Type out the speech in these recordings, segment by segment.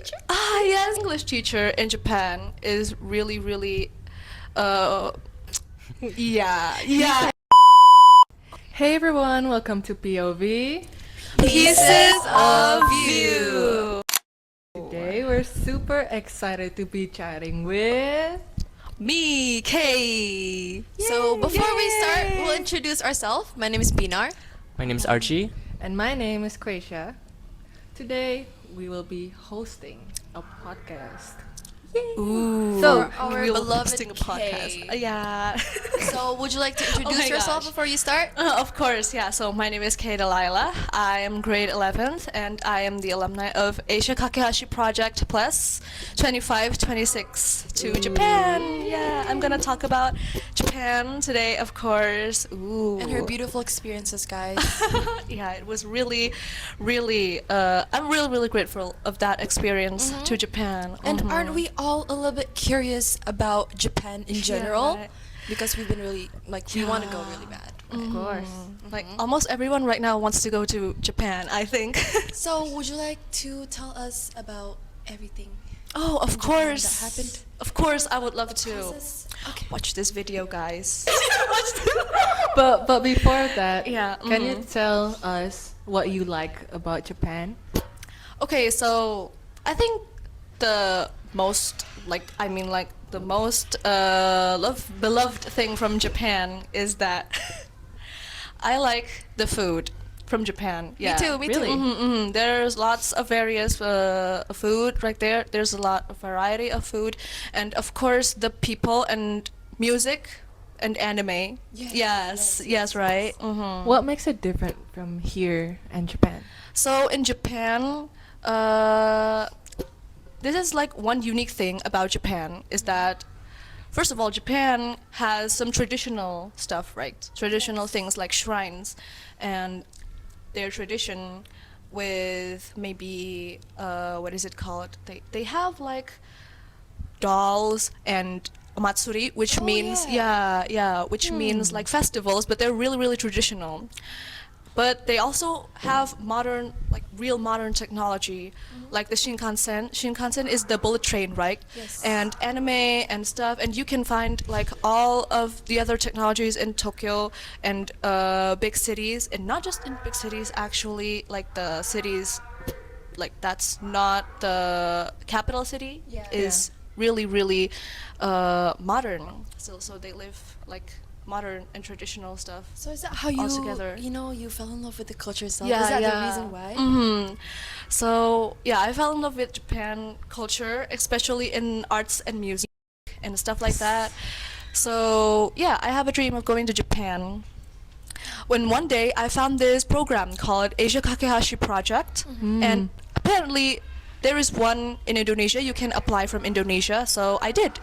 teacher? Yes, English teacher in Japan is really, uh, yeah. Hey everyone, welcome to POV. Pieces of you. Today we're super excited to be chatting with Me, Kay. So before we start, Yay! we'll introduce ourselves. My name is Binar. My name is Archie. and my name is Quasia. Today we will be hosting a podcast. Ooh. So, our we will beloved hosting a podcast. Kay. Yeah. So would you like to introduce my yourself gosh. before you start? Of course, yeah. So my name is Kay Delilah. I am grade 11th and I am the alumni of Asia Kakehashi Project Plus 25-26 to Japan. Yeah, I'm gonna talk about Japan today, of course. Ooh. And her beautiful experiences, guys. Yeah, it was really, I'm really grateful of that experience to Japan. And Mhm. aren't we all a little bit curious about Japan in general? right. Because we've been really, we want to go really bad. Of course. Like almost everyone right now wants to go to Japan, I think. So would you like to tell us about everything? Oh, of Japan course. that happened? Of course, I would love to. Process? Okay. Watch this video, guys. But before that, Yeah, can you tell us what you like about Japan? Okay, so I think the most beloved thing from Japan is that I like the food from Japan. Yeah. Me too, me Really? too. There's lots of various food right there. There's a lot of variety of food, and of course the people and music and anime. Yes, right. What makes it different from here and Japan? So in Japan, this is like one unique thing about Japan is that, first of all, Japan has some traditional stuff, right? Traditional things like shrines and their tradition with maybe, what is it called? They have like dolls and matsuri, which Oh, means which means like festivals, but they're really traditional. But they also have modern, like real modern technology, like the Shinkansen. Shinkansen is the bullet train, right? Yes. And anime and stuff, and you can find like all of the other technologies in Tokyo and big cities, and not just in big cities, actually, like the cities, like that's not the capital city, Yeah. is really modern. So they live like modern and traditional stuff. So is that how all together. you fell in love with the culture itself? Yeah, Is that yeah. the reason why? So yeah, I fell in love with Japan culture, especially in arts and music and stuff like that. So yeah, I have a dream of going to Japan. When one day I found this program called Asia Kakehashi Project, and apparently there is one in Indonesia. You can apply from Indonesia, so I did.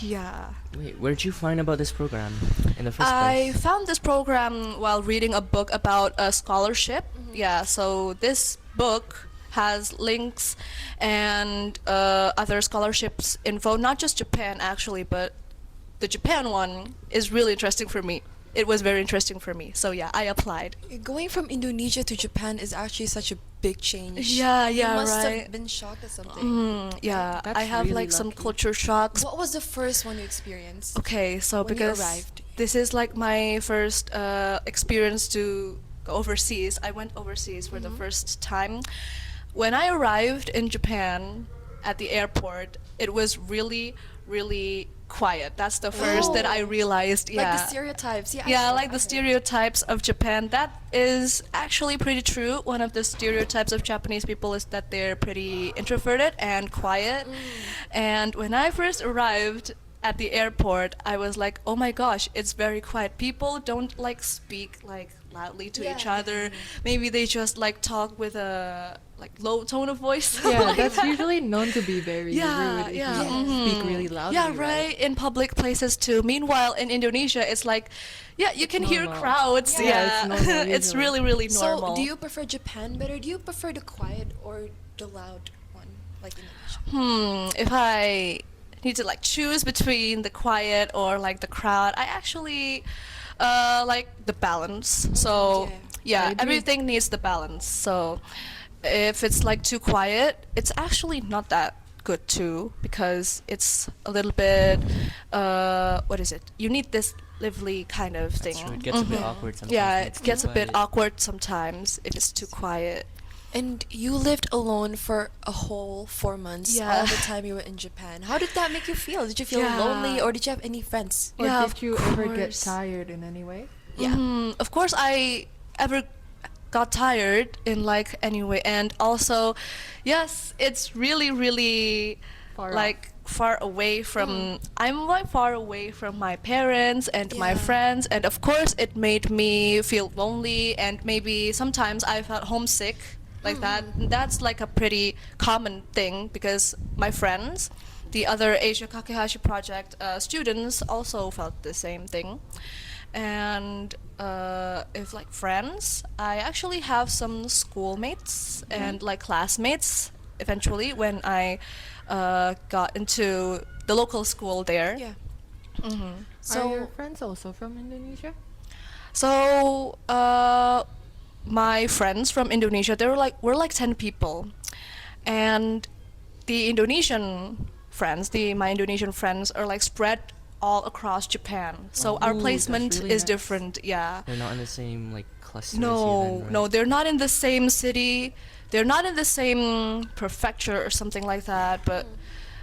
Yeah. Wait, where'd you find about this program in the first I place? found this program while reading a book about a scholarship. Yeah, so this book has links and other scholarships info, not just Japan actually, but the Japan one is really interesting for me. It was very interesting for me. So yeah, I applied. Going from Indonesia to Japan is actually such a big change. Yeah, You must right. have been shocked at something. Yeah, That's I have really like some lucky. culture shocks. What was the first one you experienced? Okay, so When you because arrived. this is like my first experience to go overseas. I went overseas for the first time. When I arrived in Japan at the airport, it was really quiet. That's the first that I realized. Yeah. Like the stereotypes. Yeah. Yeah, like the stereotypes of Japan. That is actually pretty true. One of the stereotypes of Japanese people is that they're pretty introverted and quiet. And when I first arrived at the airport, I was like, oh my gosh, it's very quiet. People don't like speak like loudly to each Yeah. other. Maybe they just like talk with a like low tone of voice. Yeah, Like that's that. usually known to be very Yeah, rude if yeah, you speak really loudly. Yeah, right. In public places too. Meanwhile, in Indonesia, it's like, yeah, you can hear normal. crowds. Yeah, Yeah, it's normal it's usually. really normal. So, do you prefer Japan better? Do you prefer the quiet or the loud one, like Indonesia? If I need to like choose between the quiet or like the crowd, I actually like the balance. So Yeah. yeah, I agree. everything needs the balance. So if it's like too quiet, it's actually not that good too, because it's a little bit what is it? You need this lively kind of thing. That's true. It gets a bit awkward sometimes. Yeah, when it it's too gets a bit quiet. awkward sometimes if it's too quiet. And you lived alone for a whole 4 months. Yeah. All the time you were in Japan. How did that make you feel? Did you feel Yeah. lonely, or did you have any friends? Or Yeah, did of you ever get course. tired in any way? Yeah. Of course, I ever got tired in like any way, and also, yes, it's really, really Far like far away from. I'm like far away from my parents and my Yeah. friends, and of course, it made me feel lonely, and maybe sometimes I felt homesick like that. And that's like a pretty common thing because my friends, the other Asia Kakehashi project students, also felt the same thing. And if like friends, I actually have some schoolmates and like classmates eventually when I got into the local school there. Yeah. So, are your So, friends also from Indonesia? So my friends from Indonesia, we're like 10 people, and the Indonesian friends, my Indonesian friends are like spread all across Japan. So our Ooh, that's placement really is nice. different. Yeah. They're not in the same like cluster as No, you then, right? no, they're not in the same city. They're not in the same prefecture or something like that. But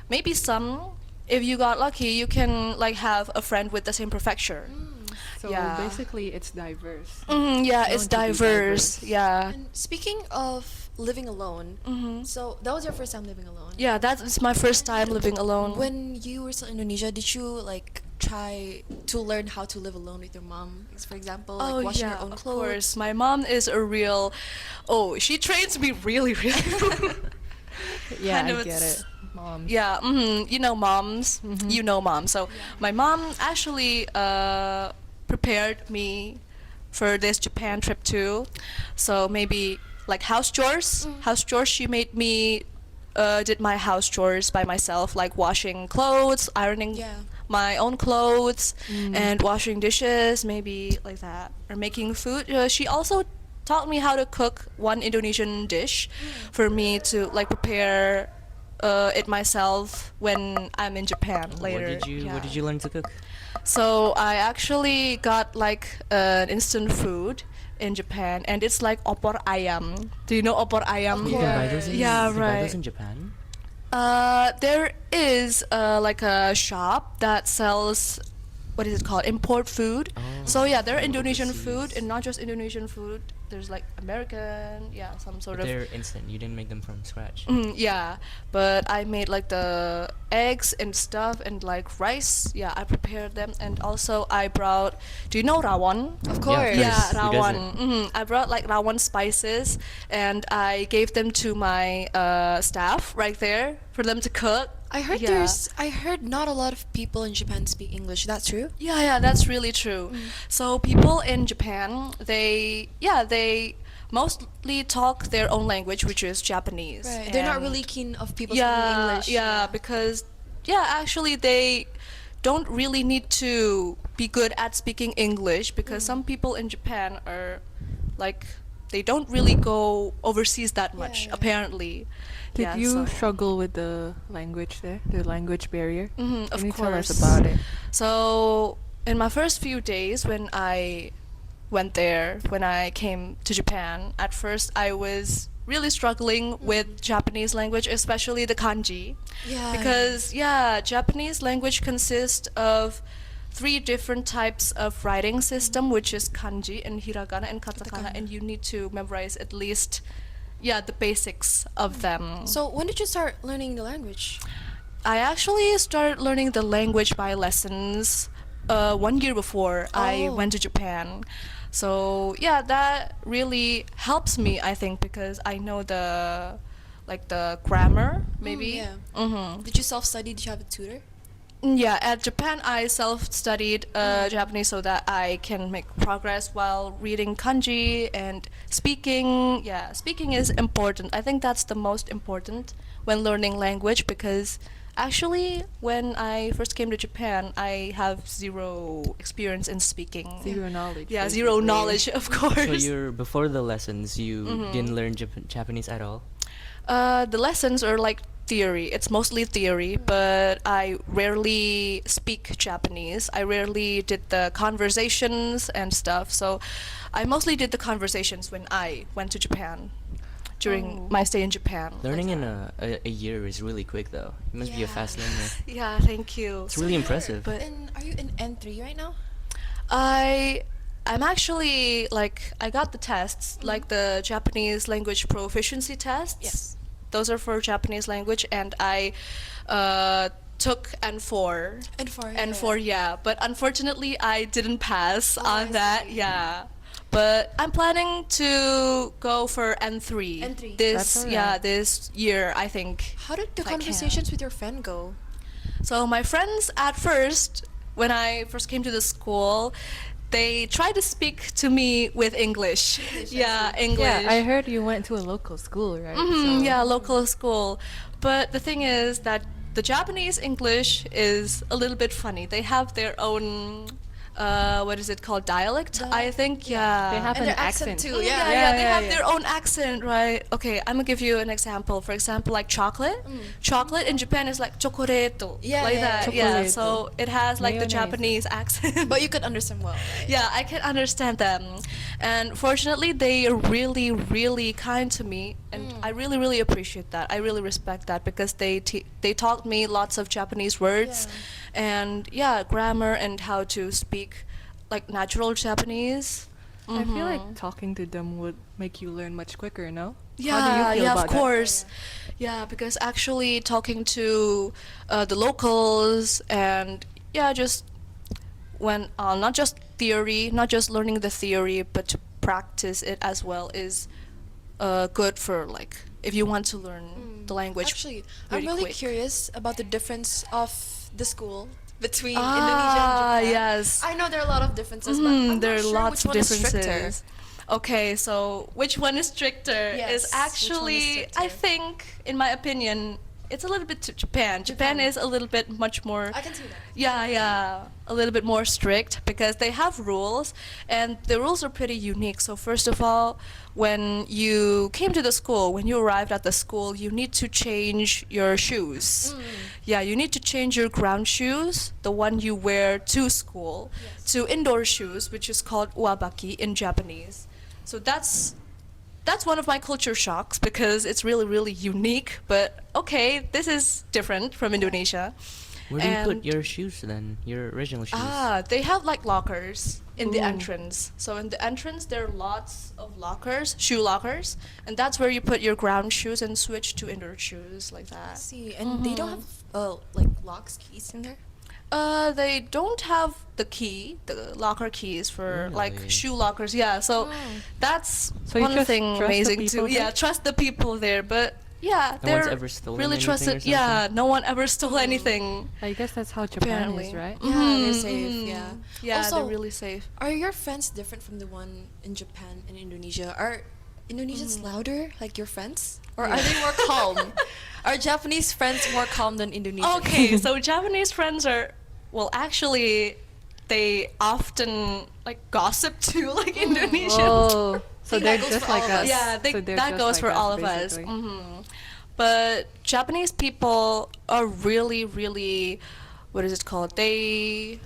maybe some, if you got lucky, you can like have a friend with the same prefecture. So Yeah. basically, it's diverse. Yeah, Known it's to be diverse. diverse. Yeah. and speaking of living alone, so that was your first time living alone. Yeah, that's my first time living alone. When you were still in Indonesia, did you like try to learn how to live alone with your mom? For example, like washing your own of clothes. course. My mom is a real. Oh, she trains me really, really. Yeah, Kind I of get it's- it. Mom. Yeah, you know moms. You know mom. So my mom actually prepared me for this Japan trip too. So maybe like house chores. House chores. She made me did my house chores by myself, like washing clothes, ironing Yeah. my own clothes, and washing dishes, maybe like that, or making food. She also taught me how to cook one Indonesian dish for me to like prepare it myself when I'm in Japan later. What Yeah. did you learn to cook? So I actually got like an instant food in Japan, and it's like opor ayam. Do you know opor ayam? You can buy those in, Yeah, you can buy those right. in Japan? There is like a shop that sells, what is it called, import food. Oh. So yeah, there are Indonesian Overseas. food, and not just Indonesian food. There's like American, yeah, some sort But of. they're instant. You didn't make them from scratch. Yeah, but I made like the eggs and stuff and like rice. Yeah, I prepared them, and also I brought. Do you know rawon? Of Yeah, course. of Yeah, course. Who rawon. doesn't? I brought like rawon spices, and I gave them to my staff right there for them to cook. I heard Yeah. I heard not a lot of people in Japan speak English. That's true? Yeah, that's really true. So people in Japan, they mostly talk their own language, which is Japanese. Right. They're not And- really keen of people yeah, speaking English. Yeah, because actually they don't really need to be good at speaking English, because some people in Japan are like they don't really go overseas that much Yeah. apparently. Did Yeah, you so- struggle with the language there? The language barrier? Of Can you course. tell us about it? So, in my first few days when I went there, when I came to Japan, at first I was really struggling with Japanese language, especially the kanji. Yeah. Because, Japanese language consists of 3 different types of writing system, which is kanji and hiragana and katakana, Katakana. and you need to memorize at least, the basics of them. So when did you start learning the language? I actually started learning the language by lessons 1 year before I Oh. went to Japan. So that really helps me, I think, because I know the grammar maybe. Yeah. Did you self-study? Did you have a tutor? Yeah, at Japan I self-studied Japanese so that I can make progress while reading kanji and speaking. Yeah, speaking is important. I think that's the most important when learning language, because Actually, when I first came to Japan, I have zero experience in speaking. Zero knowledge. Yeah, zero basically. knowledge, of course. So you're before the lessons, you Mhm. didn't learn Japanese at all? The lessons are like theory. It's mostly theory, but I rarely speak Japanese. I rarely did the conversations and stuff. So I mostly did the conversations when I went to Japan during Oh. my stay in Japan. Learning in a year is really quick though. You must be a Yeah. fast learner. Yeah, thank you. It's really impressive. But Are you in N3 right now? I'm actually like I got the tests, like the Japanese language proficiency tests. Yes. Those are for Japanese language, and I took N4. N4. N4, yeah. But unfortunately, I didn't pass Oh, I on that. see. Yeah. But I'm planning to go for N3. N3. This That's yeah, alright. this year I think. How did the I can. conversations with your friend go? So my friends at first, when I first came to the school, they tried to speak to me with English. Yeah, English. Yeah, I heard you went to a local school, right? Mhm, yeah, local school. But the thing is that the Japanese English is a little bit funny. They have their own, what is it called, dialect? I think, yeah. They have And an their accent too, Mm, yeah. yeah, they have yeah. their own accent, right? Okay, I'm gonna give you an example. For example, like chocolate. Chocolate in Japan is like chocoreto, Yeah, like yeah, that. Yeah, Chocoreto. so it has like the Mayonnaise. Japanese accent. But you could understand well, right? Yeah, I can understand them. And fortunately, they are really, really kind to me. And I really, really appreciate that. I really respect that because they taught me lots of Japanese words. And yeah, grammar and how to speak like natural Japanese. I feel Mhm. like talking to them would make you learn much quicker, no? Yeah, How do you feel yeah, about of that? course. Yeah, because actually talking to the locals and yeah, just when not just theory, not just learning the theory, but to practice it as well is good for like if you want to learn the language. Actually, I'm really quick. curious about the difference of the school between Indonesia and Japan. Yes. I know there are a lot of differences, but Mhm, I'm there not are sure lots which of one is stricter. differences. Okay, so which one is stricter Yes, is which one is actually, I stricter? think, in my opinion, it's a little bit to Japan. Japan is a little bit much more. I can see that. Yeah, a little bit more strict because they have rules, and the rules are pretty unique. So first of all, when you came to the school, when you arrived at the school, you need to change your shoes. Yeah, you need to change your ground shoes, the one you wear to school, to indoor shoes, which is called uabaki in Japanese. So that's one of my culture shocks because it's really, really unique. But okay, this is different from Indonesia. Where do you And- put your shoes then? Your original shoes? They have like lockers in the Ooh. entrance. So in the entrance, there are lots of lockers, shoe lockers, and that's where you put your ground shoes and switch to indoor shoes like I that. see, and they don't have like locks, keys in there. They don't have the key, the locker keys for like Really? shoe lockers. Yeah, so that's So you one just thing trust the amazing people too. Yeah, there? trust the people there, but yeah, No one's they're ever stolen really anything or trusted. Yeah, something? no one ever stole anything. I guess that's how Japan Apparently. is, right? Yeah, they're Mhm, safe. mhm. Yeah. Yeah, Also, they're really safe. Are your friends different from the one in Japan and Indonesia? Are Indonesians louder like your friends, or are they more calm? Are Japanese friends more calm than Indonesian? Okay, so Japanese friends are, well, actually, they often like gossip to like Indonesian. Oh, so think they're that goes just for all like of us. us. Yeah, So they're that just goes like for us, all of us. basically. But Japanese people are really, really, what is it called? They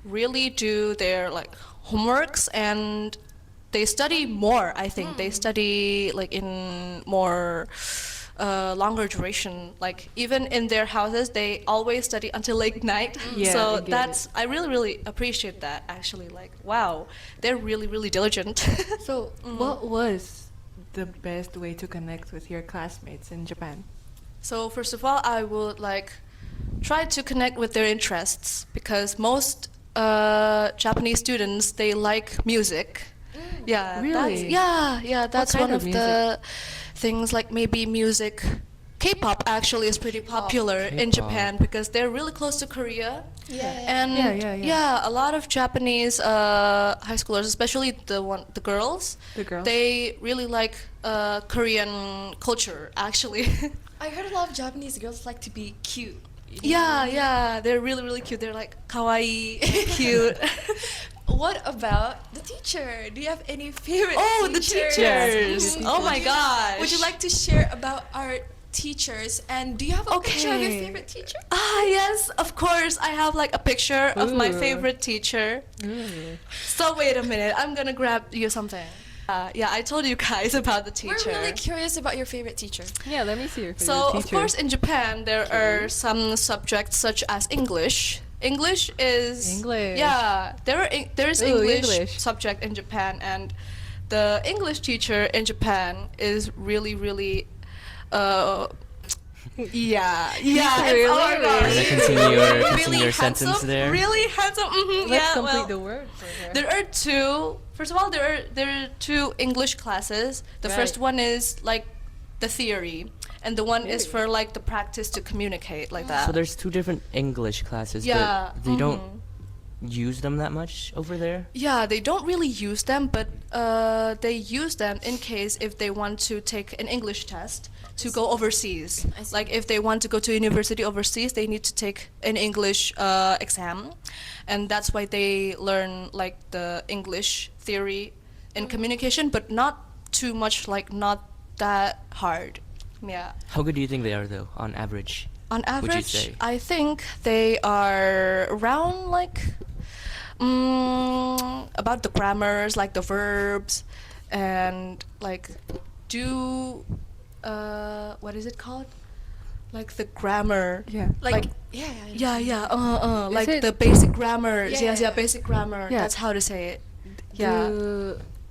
really do their like homeworks and they study more. I think they study like in more longer duration. Like even in their houses, they always study until late night. Yeah, I So get that's I really, really appreciate that. Actually, like wow, they're really, really diligent. So, what was the best way to connect with your classmates in Japan? So first of all, I would like try to connect with their interests because most Japanese students they like music. Yeah, Really? that's kind one of of the things like maybe music. K-pop actually is pretty popular in K-pop. Japan because they're really close to Korea. Yeah. And Yeah. a lot of Japanese high schoolers, especially the girls, The girls? they really like Korean culture actually. I heard a lot of Japanese girls like to be cute. Yeah, they're really cute. They're like kawaii, cute. What about the teacher? Do you have any favorite Oh, the teachers? teachers! Yes, Oh my gosh! Would you like to share about our teachers? And do you have a picture of your Okay. favorite teacher? Yes, of course. I have like a picture of my Ooh. favorite teacher. Ooh. So wait a minute, I'm gonna grab you something. Yeah, I told you guys about the teacher. We're really curious about your favorite teacher. Yeah, let me see your favorite So teacher. of course in Japan there are some subjects such as English. English is English. Yeah, there is Ooh, English, English. subject in Japan, and the English teacher in Japan is really yeah, Really? oh my You gosh. wanna continue your Really sentence handsome, there? really handsome. Let's yeah, complete well, the word for her. there are two. First of all, there are two English classes. The first Right. one is like the theory, and the one is Theory. for like the practice to communicate like that. So there's two different English classes, Yeah, but they don't mhm. use them that much over there. Yeah, they don't really use them, but they use them in case if they want to take an English test to go overseas. I see. Like if they want to go to university overseas, they need to take an English exam, and that's why they learn like the English theory and communication, but not too much, like not that hard. Yeah. How good do you think they are, though, on average? On Would you average, say? I think they are around like about the grammars, like the verbs, and like do what is it called? Like the grammar. Yeah. Like, Like- yeah. Like it- the basic grammar. Yeah, Yes, yeah, yeah, yeah. basic grammar. Yeah. That's how to say it. Yeah.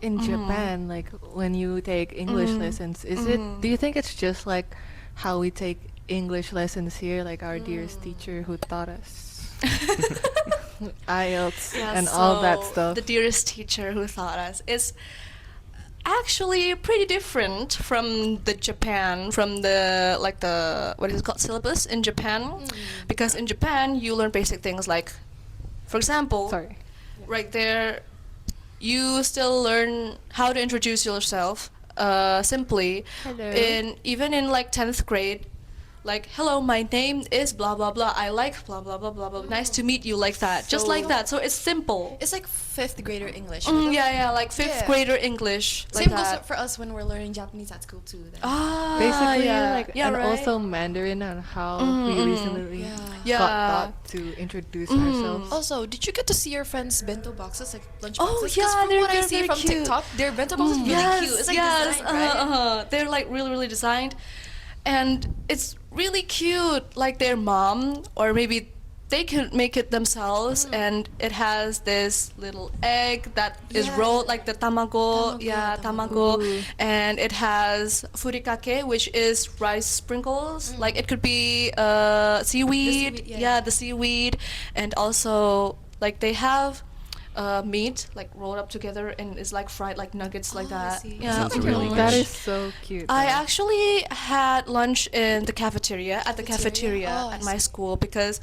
In Mhm. Japan, like when you take English Mhm. lessons, is it? Mhm. Do you think it's just like how we take English lessons here, like our dearest teacher who taught us IELTS Yeah, and all that so stuff? The dearest teacher who taught us is actually pretty different from the Japan, from the like the what is it called, syllabus in Japan, because in Japan you learn basic things like, for example, Sorry. right there, you still learn how to introduce yourself simply. Hello. Even in like 10th grade, like, hello, my name is blah blah blah, I like blah blah blah blah blah, nice to meet you, like that, just like So- that. So it's simple. It's like 5th grader English. Yeah, like 5th Yeah. grader English, like Same goes that. for us when we're learning Japanese at school too. Then. Ah, Basically, yeah. like, yeah, and right? also Mandarin on how we recently Yeah. Yeah. got taught to introduce ourselves. Also, did you get to see your friends' bento boxes, like lunch Oh, boxes? 'Cause yeah, from they're what I very, see very from cute. TikTok, their bento boxes really yes, cute. It's like yes, designed, right? They're like really designed, and it's really cute. Like their mom, or maybe they can make it themselves, and it has this little egg that is Yeah. rolled like the tamago, Tamago, yeah, tamago. tamago, Ooh. and it has furikake, which is rice sprinkles. Like it could be seaweed, seaweed, yeah. yeah, the seaweed, and also like they have meat like rolled up together and is like fried like nuggets, like Oh, I that. see. Yeah, Sounds really good. That is so cute. I though. actually had lunch in the cafeteria, at the Cafeteria? cafeteria Oh, I at my see. school, because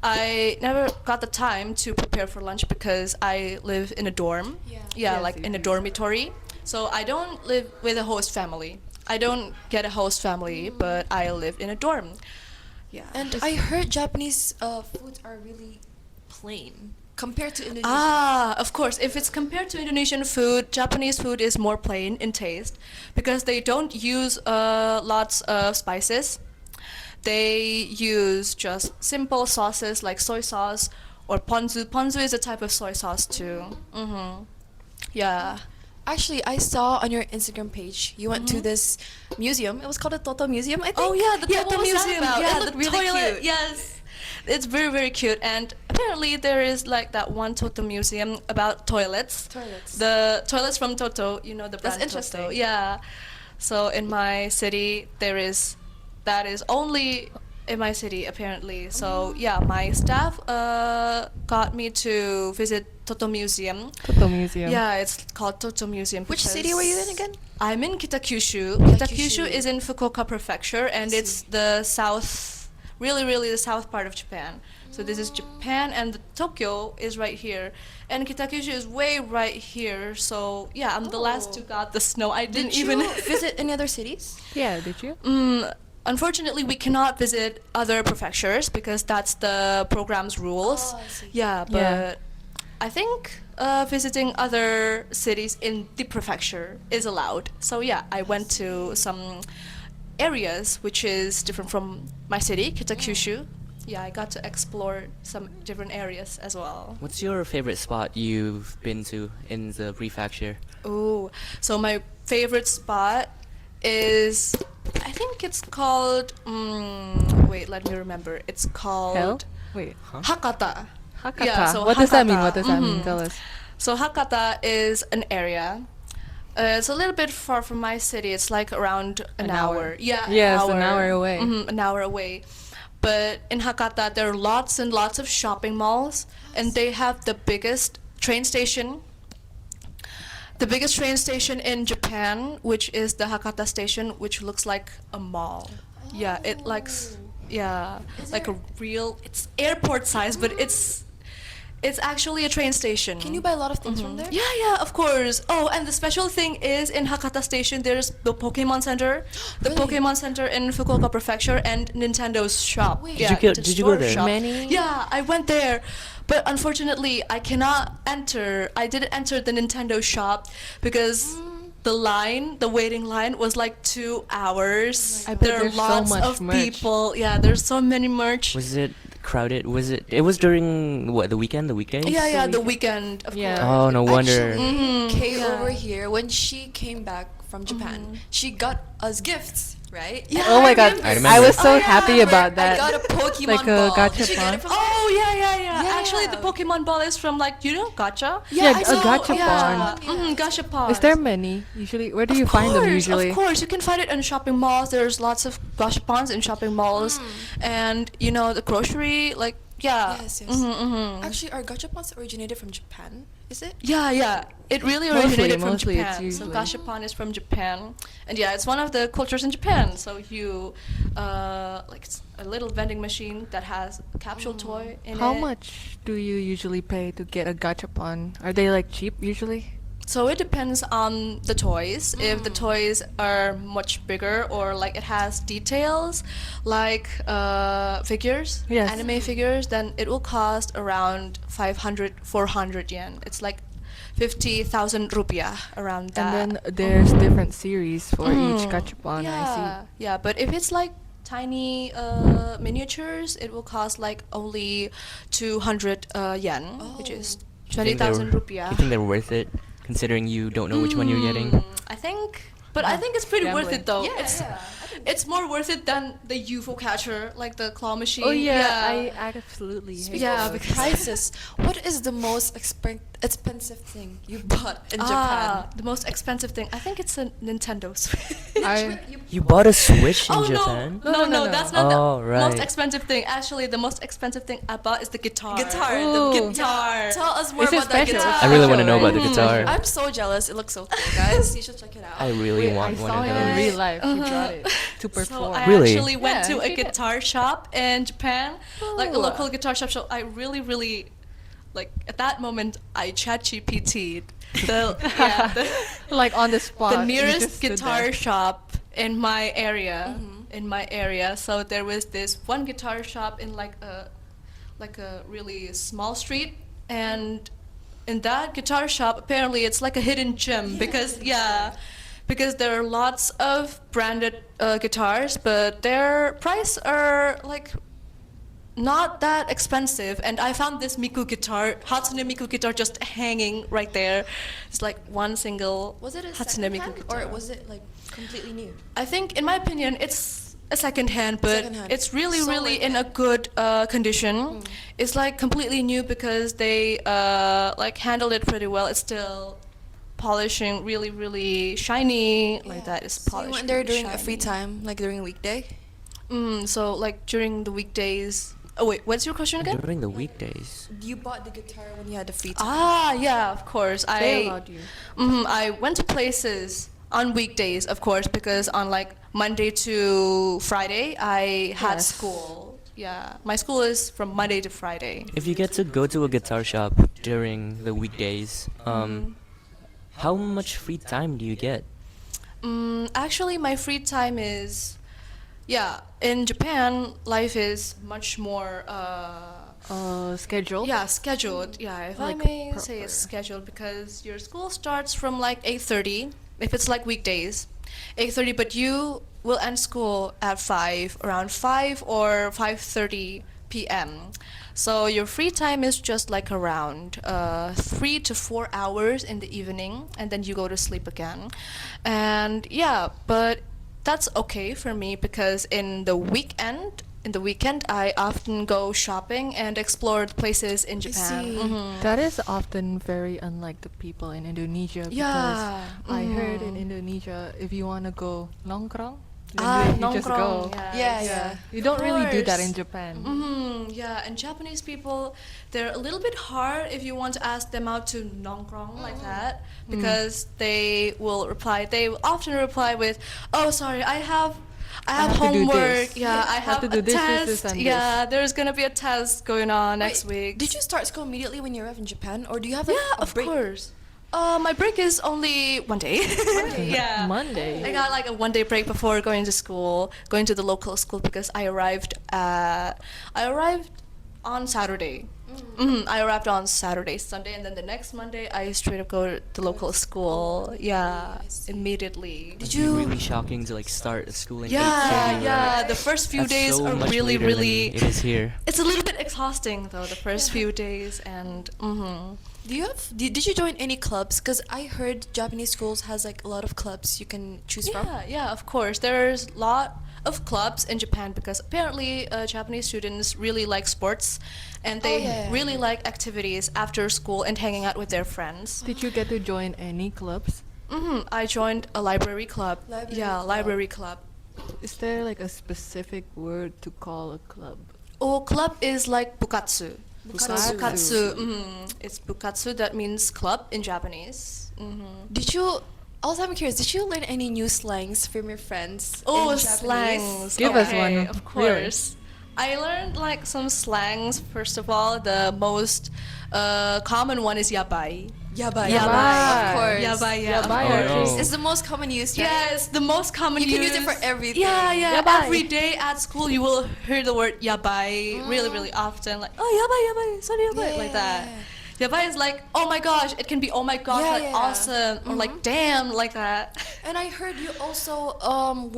I never got the time to prepare for lunch because I live in a dorm. Yeah. Yes, Like you in a do. dormitory. So I don't live with a host family. I don't get a host family, but I live in a dorm. Yeah. And I heard Japanese foods are really plain compared to Indonesian. Of course. If it's compared to Indonesian food, Japanese food is more plain in taste because they don't use lots of spices. They use just simple sauces like soy sauce or ponzu. Ponzu is a type of soy sauce too. Yeah. Actually, I saw on your Instagram page you went to this museum. It was called the Toto Museum, I think. Oh yeah, the what Toto was that Museum. about? Yeah, It the looked really toilet. cute. Yes, it's very cute. And apparently there is like that one Toto Museum about toilets. Toilets. The toilets from Toto. You know the That's brand interesting. Toto. Yeah. So in my city there is, that is only in my city apparently. So yeah, my staff got me to visit Toto Museum. Toto Museum. Yeah, it's called Toto Museum. Which city were you in again? I'm in Kitakyushu. Kitakyushu. Kitakyushu is in Fukuoka Prefecture, and I it's see. the south, really the south part of Japan. So this is Japan, and the Tokyo is right here, and Kitakyushu is way right here. So yeah, I'm the last Oh. who got the snow. I didn't Did even you visit any other cities? Yeah, did you? unfortunately, we cannot visit other prefectures because that's the program's rules. Oh, I see. Yeah, but Yeah. I think visiting other cities in the prefecture is allowed. So yeah, I went to some areas which is different from my city, Kitakyushu. Yeah, I got to explore some different areas as well. What's your favorite spot you've been to in the prefecture? Oh, so my favorite spot is, I think it's called, wait, let me remember. It's called Hell? Wait. Hakata. Hakata. Yeah, so what does that mean? Hakata. What does that mean? Mhm. Tell us. So Hakata is an area. It's a little bit far from my city. It's like around an An hour. hour. Yeah, Yes, an hour away. An hour away. But in Hakata, there are lots and lots of shopping malls, and they have the biggest train station. The biggest train station in Japan, which is the Hakata station, which looks like a mall. Yeah, it likes, yeah, Is like a there- real. It's airport size, but it's actually a train station. Can you buy a lot of things from there? Yeah, yeah, of course. Oh, and the special thing is in Hakata Station, there's the Pokemon Center, the Really? Pokemon Center in Fukuoka Prefecture, and Nintendo's shop. Wait. Yeah, Did you go store there? shop. Many? Yeah, I went there, but unfortunately, I cannot enter. I didn't enter the Nintendo shop because the waiting line was like 2 hours. I bet there are there's so lots much of merch. people. Yeah, there's so many merch. Was it crowded? Was it? It was during what, the weekend, the weekdays? Yeah, yeah, the the weekend, of Yeah. course. Oh, no wonder. Actually, Mhm, Kay yeah. over here, when she came back from Japan, she got us gifts, right? Yeah, Oh my I god. remember. I was Oh, so yeah, happy about I that. got a Pokemon Like a ball. Did you get gachapon? it from Oh yeah. Yeah. Actually, the Pokemon ball is from like gacha. Yeah, I a saw- gachapon. yeah. Gachapon. Is there many? Usually, where do you find them usually? Of course, you can find it in shopping malls. There's lots of gachapons in shopping malls, and you know the grocery, like yeah. Yes, yes. Actually, our gachapons originated from Japan, is it? Yeah. It really Mostly- originated from mostly it's Japan. So usually- gachapon is from Japan, and yeah, it's one of the cultures in Japan. So you, like it's a little vending machine that has a capsule toy in How it. much do you usually pay to get a gachapon? Are they like cheap usually? So it depends on the toys. If the toys are much bigger or like it has details, like figures, Yes. anime figures, then it will cost around 500, 400 yen. It's like 50,000 rupiah around that. And then there's different series for each Mm. gachapon. Yeah, yeah. But if it's like tiny miniatures, it will cost like only 200 yen, which is Do you think they 20,000 were- rupiah. Do you think they're worth it, considering you don't know which one you're getting? I think, but I think it's pretty worth Gambling. it though. Yeah, it's yeah. it's more worth it than the UFO catcher, like the claw machine. See? Oh yeah, I absolutely hate Yeah, those. because- Prices. What is the most expensive thing you bought in Japan? The most expensive thing. I think it's a Nintendo Switch. I You bought a Switch in Oh Japan? no, No, no. that's not Oh, the most right. expensive thing. Actually, the most expensive thing I bought is the guitar. Guitar. Ooh. The Guitar. Tell us more Is it about that special? guitar. I really want to know Special, about the right? guitar. I'm so jealous. It looks so cool, guys. You should check it out. I really Wait, I want one saw of it those. in real life. He Uh-huh. brought it to So perform. I Really? actually went Yeah, to a she did. guitar shop in Japan, like a Ooh. local guitar shop. So I really, like at that moment, I chat GPT'd the Like on the spot. the you nearest just stood guitar there. shop in my area. So there was this one guitar shop in like a really small street, and in that guitar shop apparently it's like a hidden gem because there are lots of branded guitars, but their price are like not that expensive. And I found this Hatsune Miku guitar just hanging right there. It's like one single Was it a Hatsune second Miku hand, guitar. or was it like completely new? I think, in my opinion, it's a second hand, but Secondhand. it's really, So really like- in a good condition. It's like completely new because they like handled it pretty well. It's still polishing, really, really shiny. Like that is So you polished. went there really during a free shiny. time, like during a weekday? So like during the weekdays. Oh wait, what's your question again? During the weekdays. You bought the guitar when you had the free time. Ah, yeah, of course. They allowed you. I went to places on weekdays, of course, because on like Monday to Friday, I had Yes. school. Yeah, my school is from Monday to Friday. If you get to go to a guitar shop during the weekdays, how much free time do you get? Actually, my free time is yeah, in Japan, life is much more Schedule. yeah, scheduled. Yeah, if I Like may say proper. it's scheduled because your school starts from like 8:30 if it's like weekdays. 8:30, but you will end school at 5, around 5 or 5:30 p.m. So your free time is just like around 3 to 4 hours in the evening, and then you go to sleep again. And yeah, but that's okay for me because in the weekend, I often go shopping and explore the places in Japan. see. Mhm. That is often very unlike the people in Indonesia because Yeah. I heard in Mhm. Indonesia if you want to go nongkrong, then Ah, you just go. nongkrong. Yes. Yeah. You don't really do that in course. Japan. Yeah, and Japanese people, they're a little bit hard if you want to ask them out to nongkrong like that because they will reply. They will often reply with, "Oh, sorry, I have have to do homework. this. Yeah, I I have have to do a this, test. this, and yeah, there's gonna be a test going on next Wait, week." did you start school immediately when you arrived in Japan, or do you have like Yeah, a of break? course. My break is only one day. yeah. Monday. I got like a 1 day break before going to school, going to the local school because I arrived on Saturday. I arrived on Saturday, Sunday, and then the next Monday I straight up go to the local school. Yeah, I see. immediately. It'd be really shocking to like start schooling. Yeah, 8:30, yeah. right? The first few That's days so are much really, later than really. it is here. It's a little bit exhausting though. The first few days, and Do you have? Did you join any clubs? Because I heard Japanese schools has like a lot of clubs you can choose from. yeah, yeah. Of course, there's a lot of clubs in Japan because apparently Japanese students really like sports, and they yeah. really like activities after school and hanging out with their friends. Did you get to join any clubs? I joined a library club. Library yeah, club. library club. Is there like a specific word to call a club? Oh, club is like bukatsu. Bukatsu. So bukatsu. It's bukatsu. That means club in Japanese. Did you? Also, I'm curious. Did you learn any new slangs from your friends? Oh, in Japanese? slangs. Give us Okay, one, Of really. course. I learned like some slangs. First of all, the most common one is yabai. Yabai. Yabai. Of course. Yabai, yeah. Yabai of or course. just- It's the most common use, right? Yeah, it's the most common You can use it use. for everything. Yeah, yeah. Yabai. Every day at school, you will hear the word yabai really, really often. Like, oh, yabai, sorry, yabai, like that. Yabai is like, oh my gosh. It can be oh my gosh, Yeah, like yeah. awesome, or like damn, like that. And I heard you also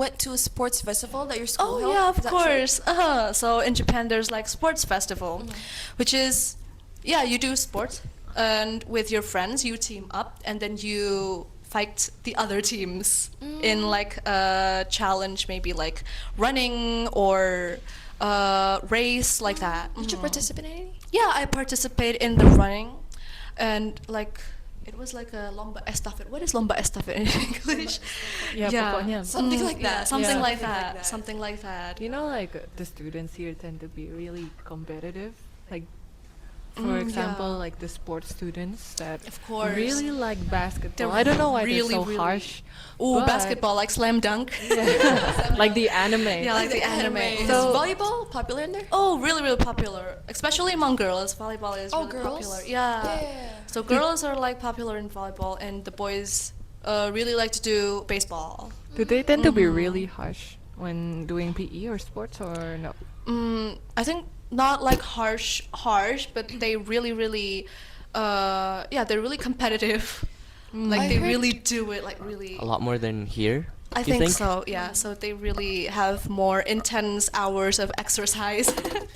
went to a sports festival that your school Oh held. yeah, Is of that true? course. So in Japan, there's like sports festival, which is, yeah, you do sports, and with your friends, you team up, and then you fight the other teams in like a challenge, maybe like running or race, like that. Did you participate in any? Yeah, I participate in the running, and like. It was like a lomba estafet. What is lomba estafet in English? Yeah, pokoknya. Something like Yeah, that. something Yeah. like that. Something like that. You know, like the students here tend to be really competitive. Like, for Yeah. example, like the sports students that Of course. really like basketball. They're I don't know why really, they're so really- harsh. Ooh, but- basketball, like slam dunk. like the anime. Yeah, like the anime. Is So- volleyball popular in there? Oh, really, really popular. Especially among girls. Volleyball is Oh, really girls? popular. Yeah. Yeah. So girls are like popular in volleyball, and the boys really like to do baseball. Do they tend to be really harsh when doing PE or sports or no? I think not like harsh, but they really, really, yeah, they're really competitive. Like I they heard- really do it, like really. A lot more than here. I do you think so. Yeah. So they really have more intense hours of exercise.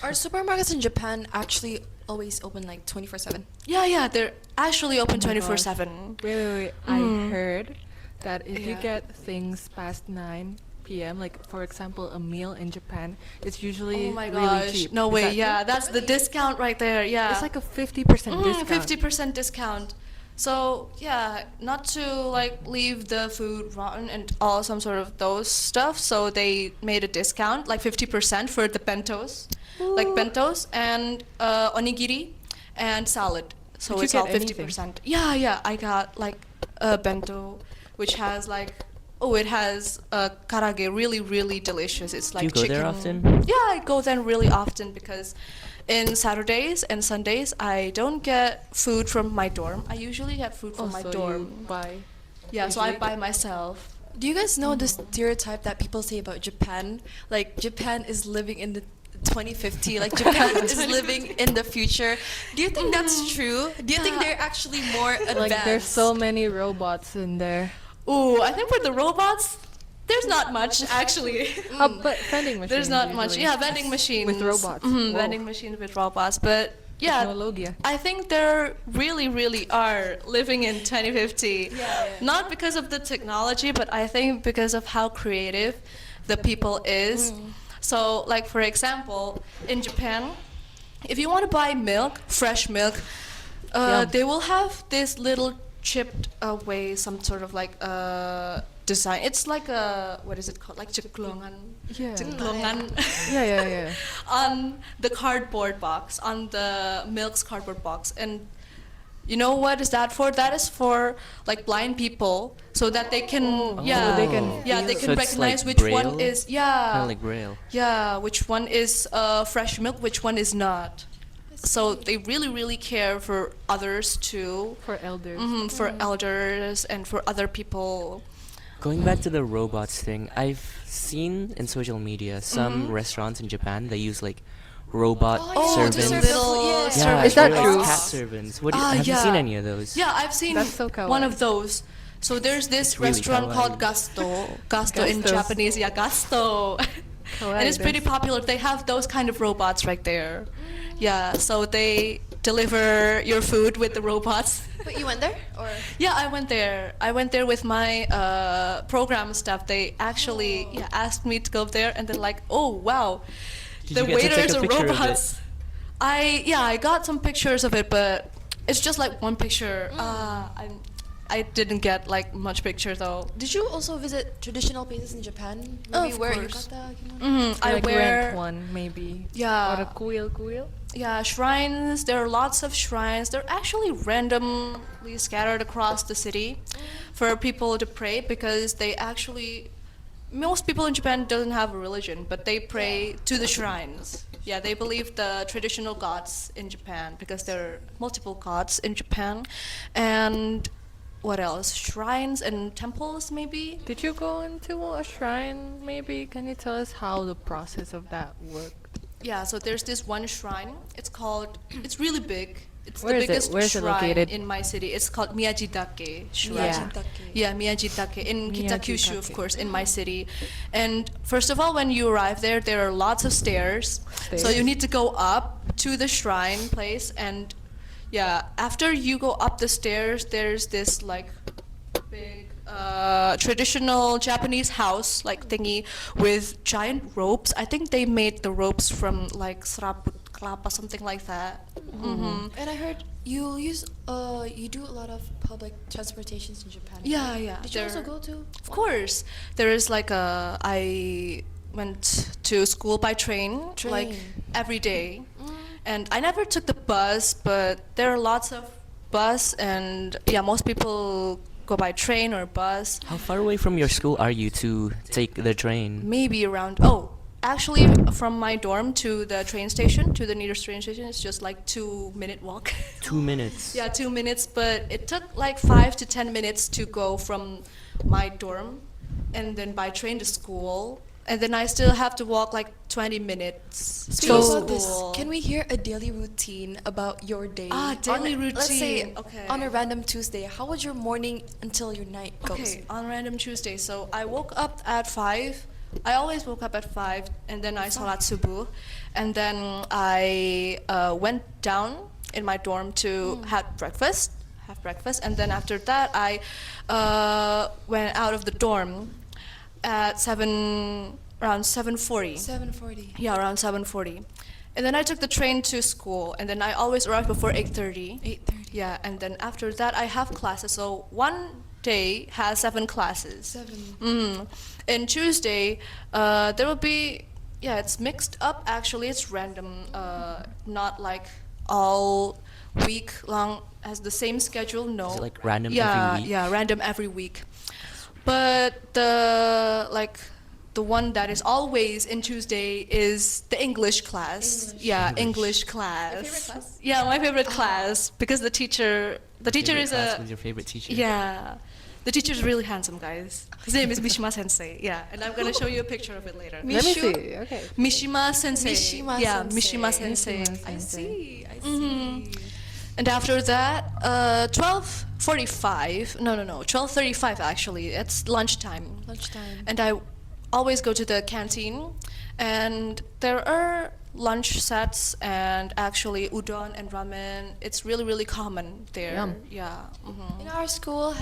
Are supermarkets in Japan actually always open like 24/7? Yeah, yeah, they're actually open Oh my 24/7. Wait. I heard that if you Yeah. get things past 9 p.m., like for example a meal in Japan, it's usually Oh my really gosh. cheap. No Is way. that Yeah, true? that's the discount right there. Yeah. It's like a 50% discount. 50% discount. So, yeah, not to like leave the food rotten and all some sort of those stuff. So they made a discount, like 50% for the bentos, like bentos and onigiri and salad. So Did you it's all get anything? 50%. Yeah, yeah, I got like a bento, which has like, oh, it has karage, really, really delicious. It's like you go chicken. there often? Yeah, I go there really often because in Saturdays and Sundays I don't get food from my dorm. I usually get food from my so dorm. you buy. Yeah, so I usually buy myself. Do you guys know the stereotype that people say about Japan? Like Japan is living in the 2050, like Japan is living in the future. Do you think that's true? Do you think they're actually more advanced? Like there's so many robots in there. Ooh, I think for the robots, there's not much actually. But vending machines. There's not much. usually. Yeah, vending machines With robots. Mhm, Whoa. vending machines with robots, but yeah. Technologia. I think they really are living in 2050. Not because of the technology, but I think because of how creative the people is. So, like for example, in Japan, if you want to buy milk, fresh milk, Yum. they will have this little chipped away, some sort of like design. It's like a, what is it called? Like ceklongan. Yeah. Ceklongan. Yeah. On the cardboard box, on the milk's cardboard box. And you know what is that for? That is for like blind people, so that they can, So they can they feel can So it's recognize like which one Braille? is, Kind of like Braille. which one is fresh milk, which one is not. So they really care for others too, For elders. for elders and for other people. Going back to the robots thing, I've seen in social media some restaurants in Japan they use like robot to servants. serve food, yeah. Yeah, Is that like true? cat servants. What Ah, have you seen yeah. any of those? Yeah, I've seen That's so one kawaii. of those. So there's this It's really restaurant called kawaii. Gasto in Gastos. Japanese, yeah, Gasto. And it's pretty popular. They have those kind of robots right there. Yeah, so they deliver your food with the robots. Wait, you went there? Or Yeah, I went there. I went there with my program staff. They actually asked me to go there, and then like, oh wow, Did the you get to take waiters a are picture of it? robots. I got some pictures of it, but it's just like one picture. I didn't get like much picture though. did you also visit traditional places in Japan? Oh, Maybe of wear course. yukata, kimono? I Like wear rent one maybe. Yeah. Or a kuil. Yeah, shrines. There are lots of shrines. They're actually randomly scattered across the city for people to pray, because they actually, most people in Japan doesn't have a religion, but they pray to the shrines. Yeah, they believe the traditional gods in Japan, because there are multiple gods in Japan. And what else? Shrines and temples maybe? Did you go into a shrine maybe? Can you tell us how the process of that worked? Yeah, so there's this one shrine. It's called, it's really big. It's Where the is it? biggest Where is it shrine located? in my city. It's called Miyajidake Shrine. Yeah. Yeah, Miyajidake in Kitakyushu, of Miyajidake. course, in my city. And first of all, when you arrive there, there are lots of stairs. So Stairs. you need to go up to the shrine place, and yeah, after you go up the stairs, there's this like big traditional Japanese house like thingy with giant ropes. I think they made the ropes from like serabut kelapa, something like that. And I heard you do a lot of public transportations in Japan. Yeah, yeah. Did you also there- go to? Of course, there is like I went to school by train, like Train. every day, and I never took the bus, but there are lots of bus, and yeah, most people go by train or bus. How far away from your school are you to take the train? Maybe around, actually from my dorm to the train station, to the nearest train station, it's just like 2-minute walk. 2 minutes. Yeah, 2 minutes, but it took like 5 to 10 minutes to go from my dorm and then by train to school. And then I still have to walk like 20 minutes Speaking to about this, school. can we hear a daily routine about your day? Daily Let's say routine. Okay. on a random Tuesday, how would your morning until your night goes? Okay, on random Tuesday. So I woke up at 5. I always woke up at 5, and then I salat subuh, and then I went down in my dorm to have breakfast, and then after that I went out of the dorm at around 7:40. 7:40. Yeah, around 7:40. And then I took the train to school, and then I always arrive before 8:30. 8:30. Yeah, and then after that I have classes. So one day has 7 classes. 7. And Tuesday, there will be, it's mixed up actually. It's random, not like all week long as the same schedule. No. Is it like random yeah, every week? Yeah, random every week. But the one that is always in Tuesday is the English class. English. Yeah, English class. Your favorite class? Yeah, my favorite class, because the teacher Favorite is class a was your favorite teacher? yeah. The teacher is really handsome, guys. His name is Mishima Sensei. Yeah, and I'm gonna show you a picture of it later. Let me Mishu? see. Okay. Mishima Sensei. Mishima Yeah, Sensei. Mishima Sensei. I see. I see. Mhm. And after that, 12:45. No, 12:35 actually. It's lunchtime. Lunchtime. And I always go to the canteen, and there are lunch sets and actually udon and ramen. It's really really common there. Yum. Yeah. In our school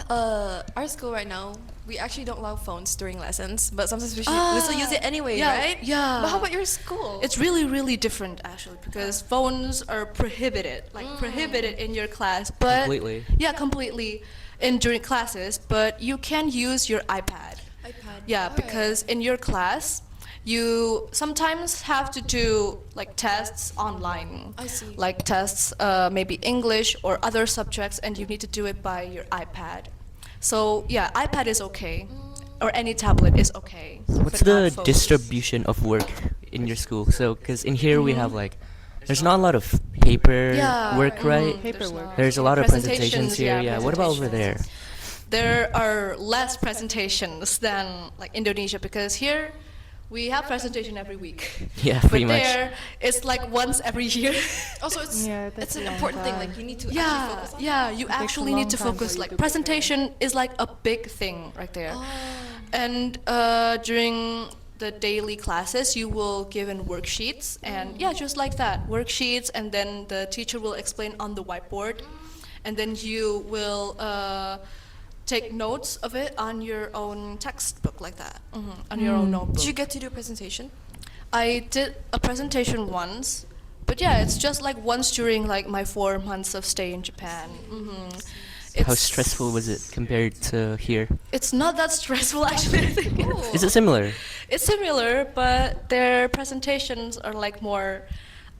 right now, we actually don't allow phones during lessons, but sometimes we still use it anyway, yeah, right? yeah. But how about your school? It's really really different actually because phones are prohibited, like prohibited in your class, but Completely. Yeah, completely in during classes, but you can use your iPad. iPad. Yeah, Alright. because in your class, you sometimes have to do like tests online. I see. Like tests, maybe English or other subjects, and you need to do it by your iPad. So yeah, iPad is okay, or any tablet is okay. What's but not the phones. distribution of work in your school? So, because in here we have like, there's not a lot of paper Yeah, work, right? Paperwork. There's a lot of presentations here. yeah, Yeah. What about over there? There are less presentations than like Indonesia because here we have presentation every week. Yeah, But pretty much. there it's like once every year. Also, it's Yeah, it's that's an a long important thing. time. Like you need to actually Yeah, focus on. yeah, you takes a actually need long to time for focus. you Like to presentation is like a big thing right there. Oh. And during the daily classes, you will given worksheets, and yeah, just like that, worksheets, and then the teacher will explain on the whiteboard, and then you will take notes of it on your own textbook, like that, on your own notebook. Did you get to do a presentation? I did a presentation once, but yeah, it's just like once during like my 4 months of stay in Japan. How stressful was it compared to here? It's not that stressful actually. I think. Is it similar? It's similar, but their presentations are like more,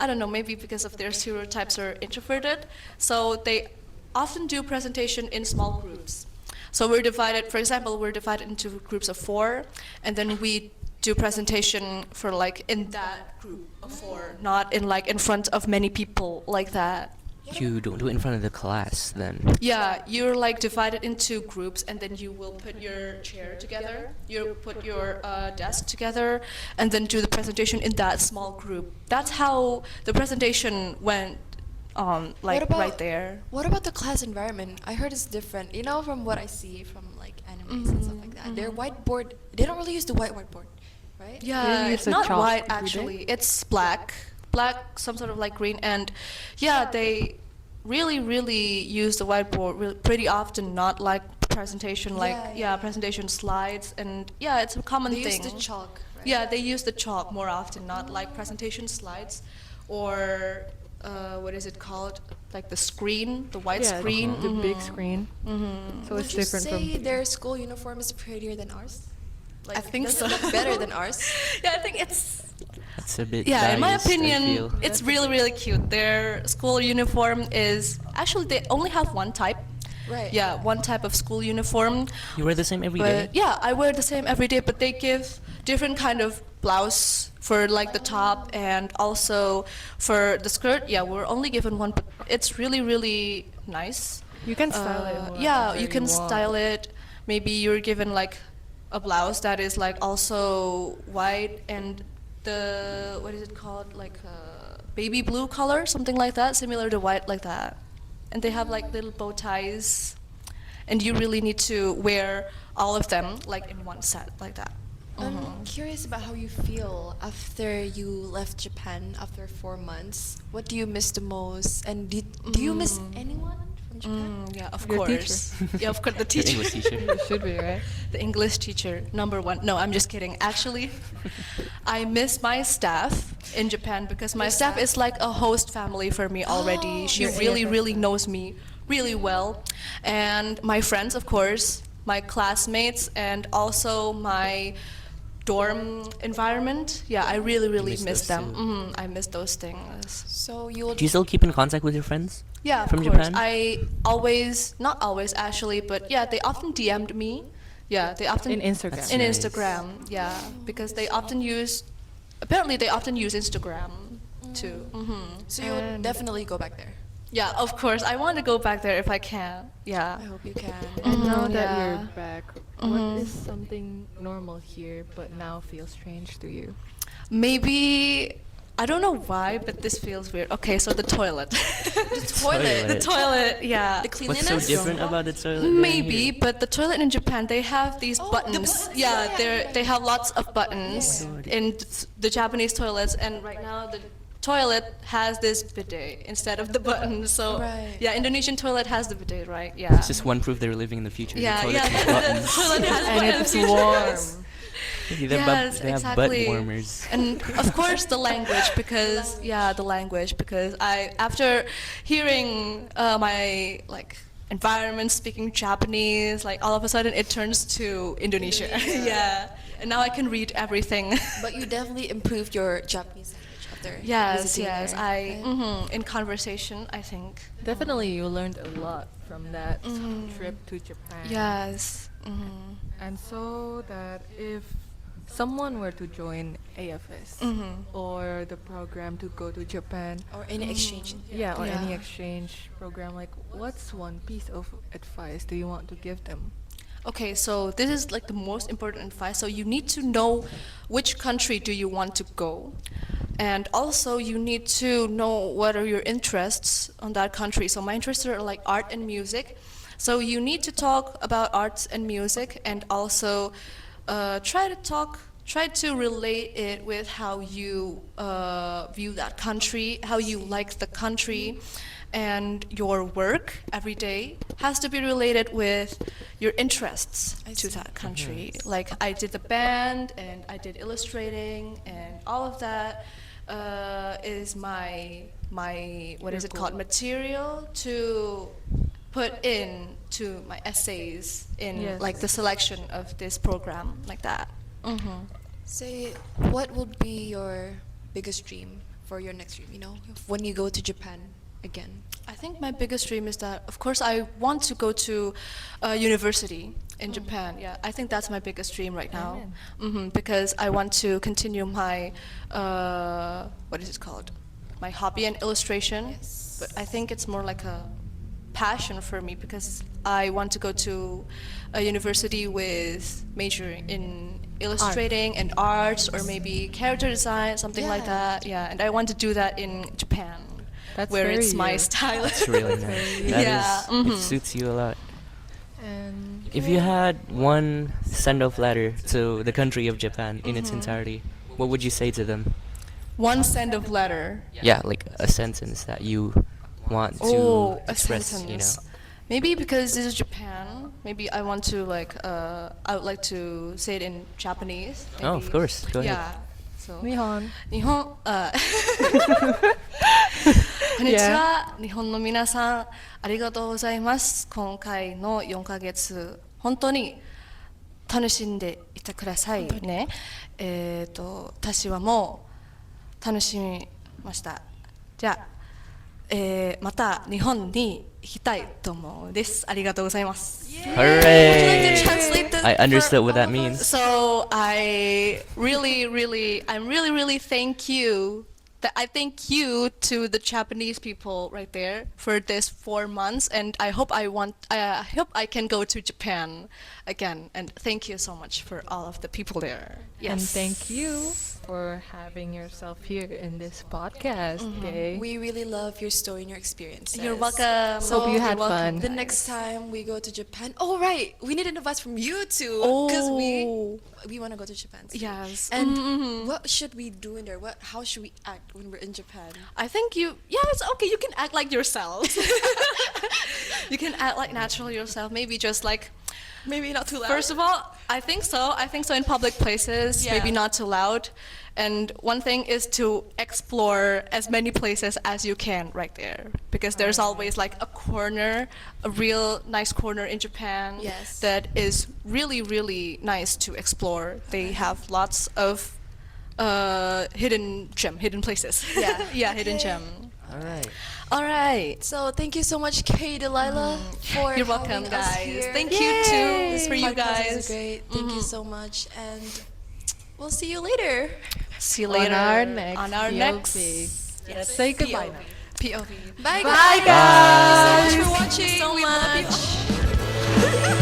I don't know, maybe because of their stereotypes are introverted. So they often do presentation in small groups. So we're divided, for example, we're divided into groups of 4, and then we do presentation for like in that group of 4, not in like in front of many people like that. You don't do it in front of the class then. Yeah, you're like divided into groups, and then you will put your chair together, you put your desk together, and then do the presentation in that small group. That's how the presentation went, like right there. What about the class environment? I heard it's different. You know, from what I see from like animes and stuff like that. Their whiteboard, they don't really use the whiteboard, right? Yeah, use it's the not chalk white every day? actually. It's black, some sort of like green, and yeah, they really use the whiteboard pretty often. Not like presentation, like Yeah. presentation slides, and yeah, it's a common They use thing. the chalk. Right? Yeah, they use the chalk more often, not like presentation slides, or what is it called? Like the screen, the white Yeah, screen. the big screen. So Would it's you different say from. their school uniform is prettier than ours? Like, I think does so. it look better than ours? Yeah, I think it's. That's a bit Yeah, in my biased, I opinion, feel. it's really cute. Their school uniform is actually they only have one type. Right. Yeah, one type of school uniform. You wear the same every day? But yeah, I wear the same every day, but they give different kind of blouse for like the top and also for the skirt. Yeah, we're only given one, but it's really nice. You can style it. Yeah, however you can want. style it. Maybe you're given like a blouse that is like also white and the what is it called, like baby blue color, something like that, similar to white, like that. And they have like little bow ties, and you really need to wear all of them like in one set, like that. I'm curious about how you feel after you left Japan after 4 months. What do you miss the most? And do you miss anyone from Japan? Yeah, of Your course. Yeah, of course, the Your teacher. English teacher. It should be, right? The English teacher, number 1. No, I'm just kidding. Actually, I miss my staff in Japan because my Your staff staff? is like a host family for me already. She really knows me really well. And my friends, of course, my classmates, and also my dorm environment. Yeah, I really miss miss those them. too. I miss those things. So you'll Do you still keep in contact with your friends? Yeah, From of course. Japan? I always, not always actually, but yeah, they often DM'd me. Yeah, they often In Instagram. That's in nice. Instagram. Yeah, because they often use. Apparently, they often use Instagram too. so you'll And- definitely go back there. Yeah, of course. I want to go back there if I can. Yeah. I hope you can. And now that yeah. you're back, what is something normal here but now feels strange to you? Maybe I don't know why, but this feels weird. Okay, so the toilet. The toilet. The toilet, yeah. The What's cleanliness. so different about the toilet? than Maybe, here? but the toilet in Japan, they have these Oh, the buttons. buttons, Yeah, yeah. they have lots of buttons in the Japanese toilets, and right now the toilet has this bidet instead of the button. So Right. yeah, Indonesian toilet has the bidet, right? Yeah. It's just one proof they're living in the future. The yeah, toilet yeah. has The buttons. toilet has And buttons. it's warm. They have Yes, they have exactly. butt warmers. And of course the language, because the language, because I, after hearing my like environment speaking Japanese, like all of a sudden it turns to Indonesia. Yeah. And now I can read everything. But you definitely improved your Japanese language after Yes, visiting yes. there, I right? in conversation, I think. Definitely, you learned a lot from that trip to Japan. Yes. And so that if someone were to join AFS or the program to go to Japan, Or any exchange. yeah, or any Yeah. exchange program, like what's one piece of advice do you want to give them? Okay, so this is like the most important advice. So you need to know which country do you want to go. And also you need to know what are your interests on that country. So my interests are like art and music. So you need to talk about arts and music, and also try to relate it with how you view that country, how you like the country, and your work every day has to be related with your interests I to see. that country. Like I did the band and I did illustrating, and all of that is my what is it called, material to put in to my essays in Yes. like the selection of this program, like that. Say, what would be your biggest dream for your next dream, you know, when you go to Japan again? I think my biggest dream is that, of course, I want to go to university in Japan. Yeah, I think that's my biggest dream right now. Because I want to continue my, what is it called? My hobby and illustration. Yes. But I think it's more like a passion for me, because I want to go to a university with major in illustrating and arts, or maybe character design, something like Yeah. that. Yeah, and I want to do that in Japan. That's where very it's my you. style. It's really nice. That Yeah, It suits you a lot. And If you had one send-off letter to the country of Japan in its entirety, what would you say to them? One send of letter. Yeah, like a sentence that you want to Oh, a express, sentence. you know. Maybe because this is Japan, maybe I want to like, I would like to say it in Japanese. Oh, of maybe. course. Go ahead. Yeah. So. Nihon. 日本、こんにちは、日本の皆さん、ありがとうございます。今回の4ヶ月、本当に楽しんでいてくださいね。私はもう楽しみました。じゃあ、また日本に行きたいと思うんです。ありがとうございます。Hooray! Would you like to translate that I for understood what all that of means. us? So I'm really thank you. I thank you to the Japanese people right there for this 4 months, and I hope I can go to Japan again. And thank you so much for all of the people there. Yes. And thank you for having yourself here in this podcast, okay? We really love your story and your experiences. You're welcome. Hope you You're had welcome. fun. The next time we go to Japan, oh right, we need an advice from you too, because we want to go to Japan too. Yes. And what should we do in there? How should we act when we're in Japan? I think it's okay. You can act like yourself. You can act like natural yourself. Maybe just like, Maybe not too loud. first of all, I think so in public places, Yeah. maybe not too loud. And one thing is to explore as many places as you can right there. Because there's always like a corner, a real nice corner in Japan Yes. that is really, really nice to explore. They have lots of hidden places. Yeah. Yeah, hidden Okay. gem. All right. All right. So thank you so much, Kay Delilah, for You're welcome, having us guys. here. Thank you too. This For you podcast guys. is great. Thank you so much, and we'll see you later. See you On later. our next On our POV. next. Let's say goodbye now. POV. Bye, Bye, guys. guys. Thank you so much for watching. So We love you much. all.